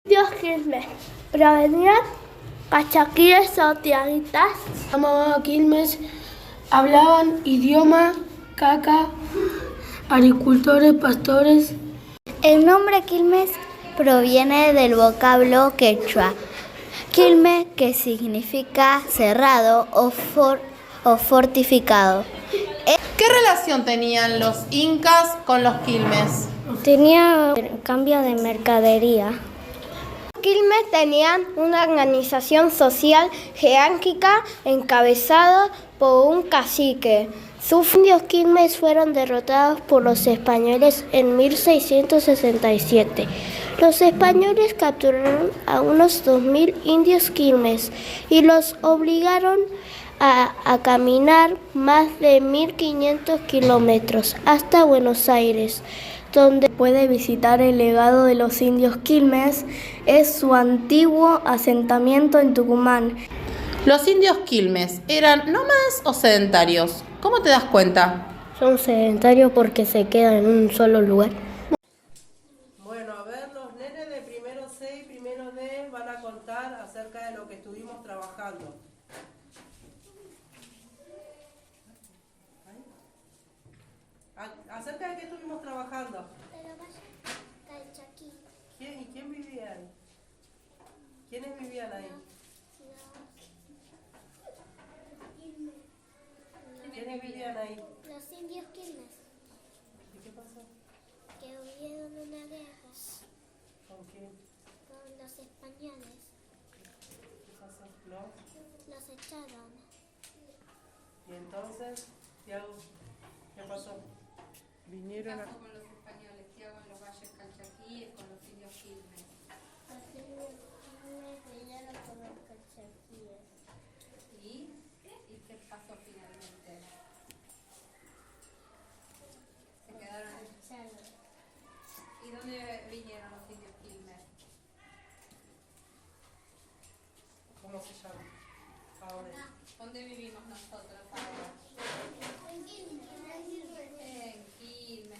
Indios Quilmes provenían cachaquíes o tiaguitas. Llamaban Quilmes, hablaban idioma caca, agricultores, pastores. El nombre Quilmes proviene del vocablo quechua, quilme, que significa cerrado o fortificado. ¿Qué relación tenían los incas con los Quilmes? Tenía cambio de mercadería. Quilmes tenían una organización social jerárquica encabezada por un cacique. Sus indios Quilmes fueron derrotados por los españoles en 1667. Los españoles capturaron a unos 2000 indios Quilmes y los obligaron a caminar más de 1500 kilómetros hasta Buenos Aires, donde puede visitar el legado de los indios Quilmes, es su antiguo asentamiento en Tucumán. ¿Los indios Quilmes eran nómadas o sedentarios? ¿Cómo te das cuenta? Son sedentarios porque se quedan en un solo lugar. Bueno, a ver, los nenes de primero C y primero D van a contar acerca de lo que estuvimos trabajando. ¿Acerca de qué estuvimos trabajando? ¿Y quién vivía ahí? ¿Quiénes vivían ahí? ¿Quiénes vivían ahí? Los indios Quilmes, ¿Y qué pasó? que huyeron de una guerra ¿Con quién? con los españoles, ¿Qué pasó? ¿No? los echaron. Y entonces, Tiago, ¿qué pasó? Vinieron a... con los españoles, Tiago, en los valles calchaquíes, con los indios Quilmes. Los indios Quilmes huyeron con los cachaquíes. ¿Y qué pasó finalmente? Se quedaron en... Echaron. ¿Y dónde vinieron los indios Quilmes? ¿Cómo se llama? Ahora. ¿Dónde vivimos nosotros ahora? En Quilmes,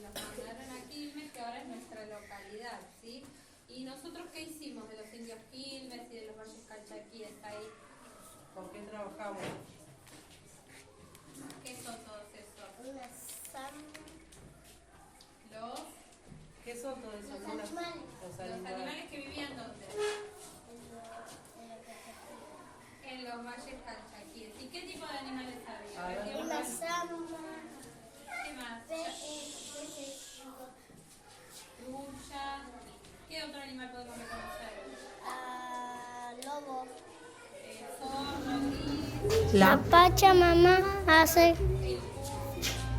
nos mandaron a Quilmes, que ahora es nuestra localidad, ¿sí? ¿Y nosotros qué hicimos de los indios Quilmes y de los valles calchaquíes ahí? ¿Con qué trabajamos? ¿Qué son todos esos? Una samba. Los ¿Qué son todos esos? Los animales. Los animales que vivían ¿dónde? En los valles calchaquíes. ¿Y qué tipo de animales había? Una samba. ¿Qué más? Trucha. ¿Qué otro animal podemos reconocer? Lobo. Zorro, gris. La Pachamama hace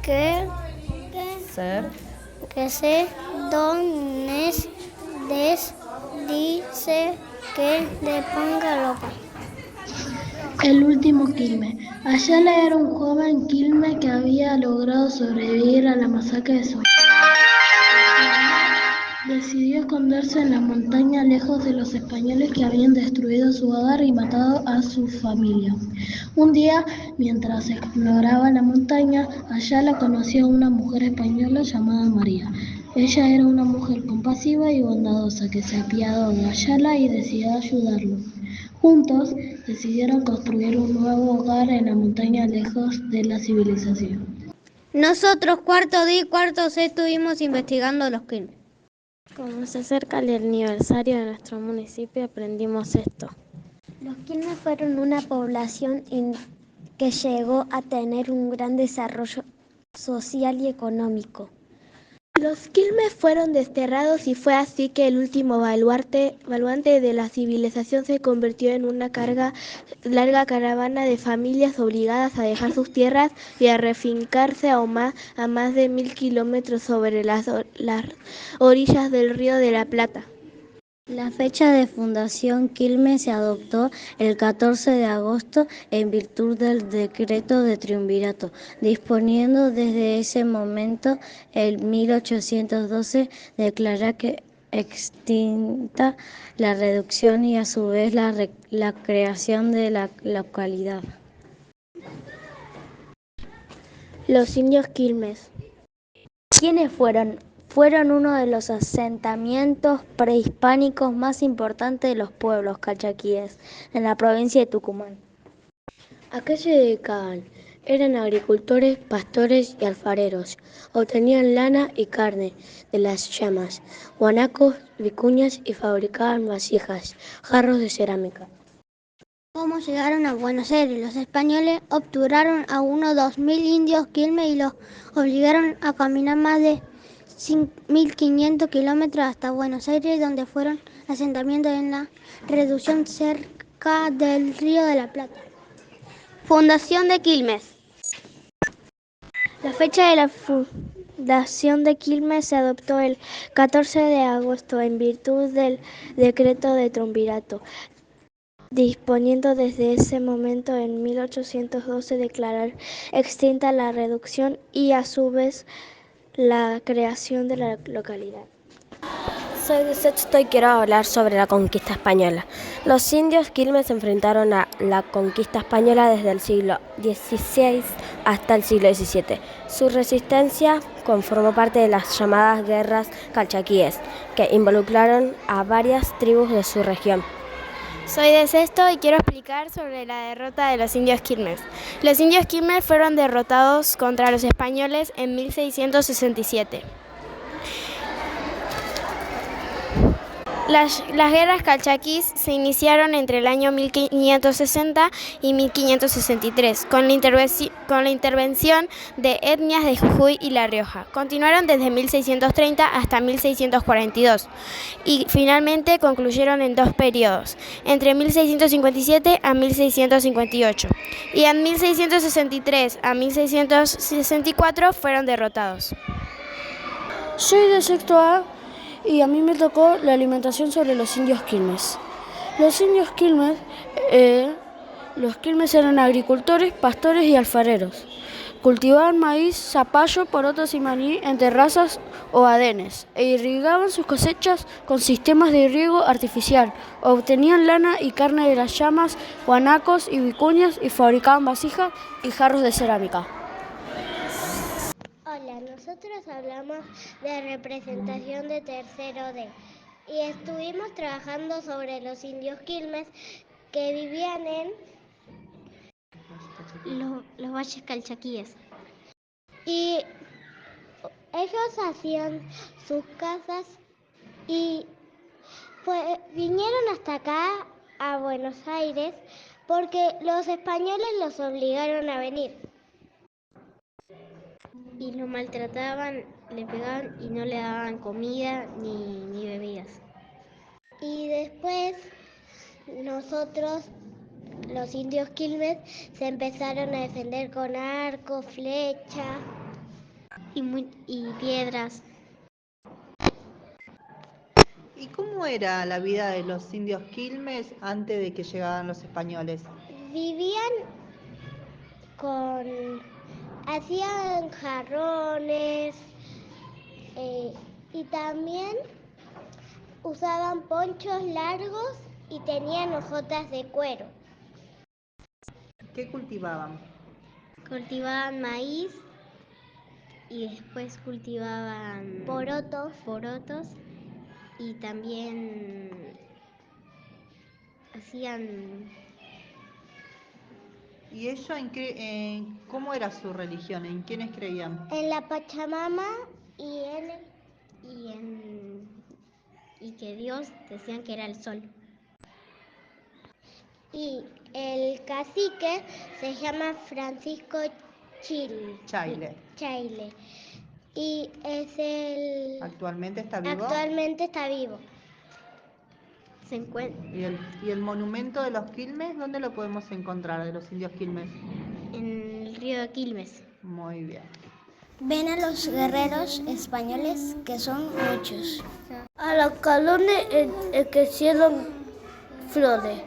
que se dones dice que le ponga loca. El último Quilmes. Ayala era un joven Quilmes que había logrado sobrevivir a la masacre de su decidió esconderse en la montaña lejos de los españoles que habían destruido su hogar y matado a su familia. Un día, mientras exploraba la montaña, Ayala conoció a una mujer española llamada María. Ella era una mujer compasiva y bondadosa que se apiadó de Ayala y decidió ayudarlo. Juntos decidieron construir un nuevo hogar en la montaña lejos de la civilización. Nosotros, cuarto D y cuarto C, estuvimos investigando los Quilmes. Como se acerca el aniversario de nuestro municipio, aprendimos esto. Los Quilmes fueron una población que llegó a tener un gran desarrollo social y económico. Los Quilmes fueron desterrados y fue así que el último baluarte de la civilización se convirtió en una larga caravana de familias obligadas a dejar sus tierras y a refincarse a más de 1000 kilómetros sobre las orillas del Río de la Plata. La fecha de fundación Quilmes se adoptó el 14 de agosto en virtud del decreto de triunvirato, disponiendo desde ese momento en 1812 declarar que extinta la reducción y a su vez la creación de la localidad. Los indios Quilmes. ¿Quiénes fueron? fueron uno de los asentamientos prehispánicos más importantes de los pueblos calchaquíes en la provincia de Tucumán. ¿A qué se dedicaban? Eran agricultores, pastores y alfareros. Obtenían lana y carne de las llamas, guanacos, vicuñas y fabricaban vasijas, jarros de cerámica. ¿Cómo llegaron a Buenos Aires? Los españoles capturaron a unos 2.000 indios quilmes y los obligaron a caminar más de 1.500 kilómetros hasta Buenos Aires, donde fueron asentamientos en la reducción cerca del Río de la Plata. Fundación de Quilmes. La fecha de la fundación de Quilmes se adoptó el 14 de agosto en virtud del decreto de Triunvirato, disponiendo desde ese momento en 1812 declarar extinta la reducción y a su vez la creación de la localidad. Soy de Sexto y quiero hablar sobre la conquista española. Los indios quilmes se enfrentaron a la conquista española desde el siglo XVI hasta el siglo XVII. Su resistencia formó parte de las llamadas guerras calchaquíes, que involucraron a varias tribus de su región. Soy de Sexto y quiero explicar sobre la derrota de los indios quilmes. Los indios quilmes fueron derrotados contra los españoles en 1667. Las guerras calchaquís se iniciaron entre el año 1560 y 1563 con la intervención de etnias de Jujuy y La Rioja. Continuaron desde 1630 hasta 1642 y finalmente concluyeron en dos periodos, entre 1657 a 1658, y en 1663 a 1664 fueron derrotados. Soy de Sexto A y a mí me tocó la alimentación sobre los indios quilmes. Los indios quilmes, eran agricultores, pastores y alfareros. Cultivaban maíz, zapallo, porotos y maní en terrazas o adenes e irrigaban sus cosechas con sistemas de riego artificial. Obtenían lana y carne de las llamas, guanacos y vicuñas y fabricaban vasijas y jarros de cerámica. Hola, nosotros hablamos de representación de tercero D y estuvimos trabajando sobre los indios quilmes que vivían en los valles calchaquíes. Y ellos hacían sus casas y vinieron hasta acá, a Buenos Aires, porque los españoles los obligaron a venir. Y lo maltrataban, le pegaban y no le daban comida ni bebidas. Y después nosotros, los indios quilmes, se empezaron a defender con arco, flecha y piedras. ¿Y cómo era la vida de los indios quilmes antes de que llegaran los españoles? Vivían hacían jarrones y también usaban ponchos largos y tenían hojotas de cuero. ¿Qué cultivaban? Cultivaban maíz y después cultivaban porotos y también hacían... ¿Y ellos cómo era su religión? ¿En quiénes creían? En la Pachamama y que Dios decían que era el sol. Y el cacique se llama Francisco Chaile. Y es el... ¿Actualmente está vivo? Actualmente está vivo. Se encuentra... ¿Y el monumento de los Quilmes, dónde lo podemos encontrar, de los indios Quilmes? En el río de Quilmes. Muy bien. Ven a los guerreros españoles, que son muchos. A los calones crecieron flores.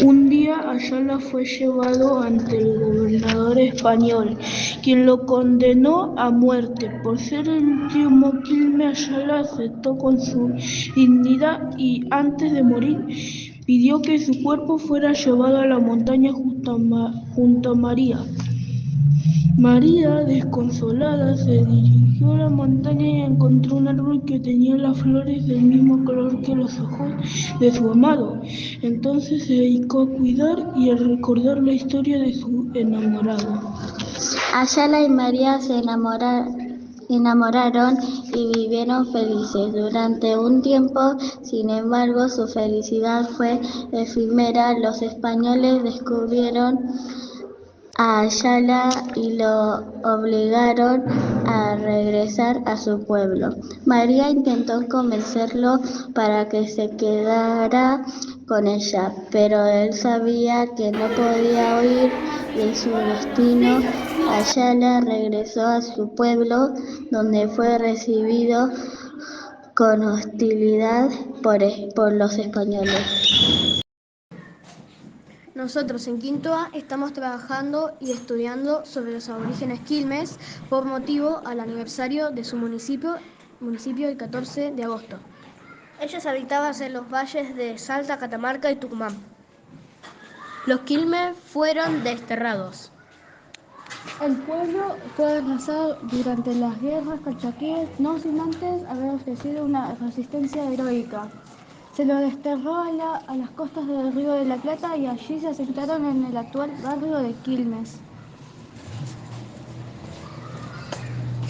Un día Ayala fue llevado ante el gobernador español, quien lo condenó a muerte. Por ser el último quilme, Ayala aceptó con su dignidad y antes de morir pidió que su cuerpo fuera llevado a la montaña junto a María. María, desconsolada, se dirigió a la montaña y encontró un árbol que tenía las flores del mismo color que los ojos de su amado. Entonces se dedicó a cuidar y a recordar la historia de su enamorado. Ayala y María se enamoraron y vivieron felices durante un tiempo. Sin embargo, su felicidad fue efímera. Los españoles descubrieron a Ayala y lo obligaron a regresar a su pueblo. María intentó convencerlo para que se quedara con ella, pero él sabía que no podía huir de su destino. Ayala regresó a su pueblo, donde fue recibido con hostilidad por los españoles. Nosotros en Quinto A estamos trabajando y estudiando sobre los aborígenes Quilmes por motivo al aniversario de su municipio el 14 de agosto. Ellos habitaban en los valles de Salta, Catamarca y Tucumán. Los Quilmes fueron desterrados. El pueblo fue arrasado durante las guerras calchaquíes, no sin antes haber ofrecido una resistencia heroica. Se lo desterró a las costas del Río de la Plata y allí se asentaron en el actual barrio de Quilmes.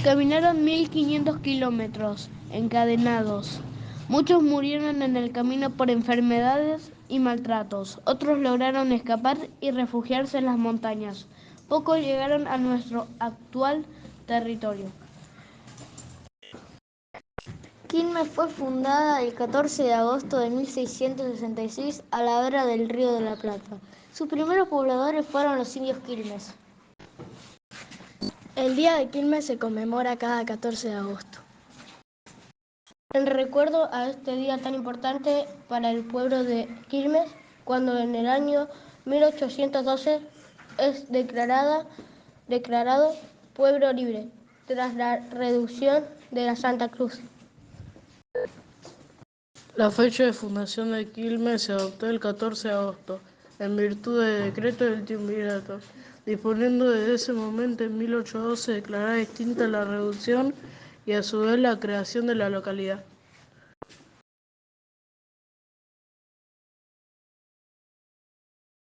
Caminaron 1500 kilómetros, encadenados. Muchos murieron en el camino por enfermedades y maltratos. Otros lograron escapar y refugiarse en las montañas. Pocos llegaron a nuestro actual territorio. Quilmes fue fundada el 14 de agosto de 1666 a la vera del Río de la Plata. Sus primeros pobladores fueron los indios Quilmes. El Día de Quilmes se conmemora cada 14 de agosto. En recuerdo a este día tan importante para el pueblo de Quilmes, cuando en el año 1812 es declarado pueblo libre, tras la reducción de la Santa Cruz. La fecha de fundación de Quilmes se adoptó el 14 de agosto, en virtud del decreto del Triunvirato, disponiendo desde ese momento en 1812 declarar extinta la reducción y a su vez la creación de la localidad.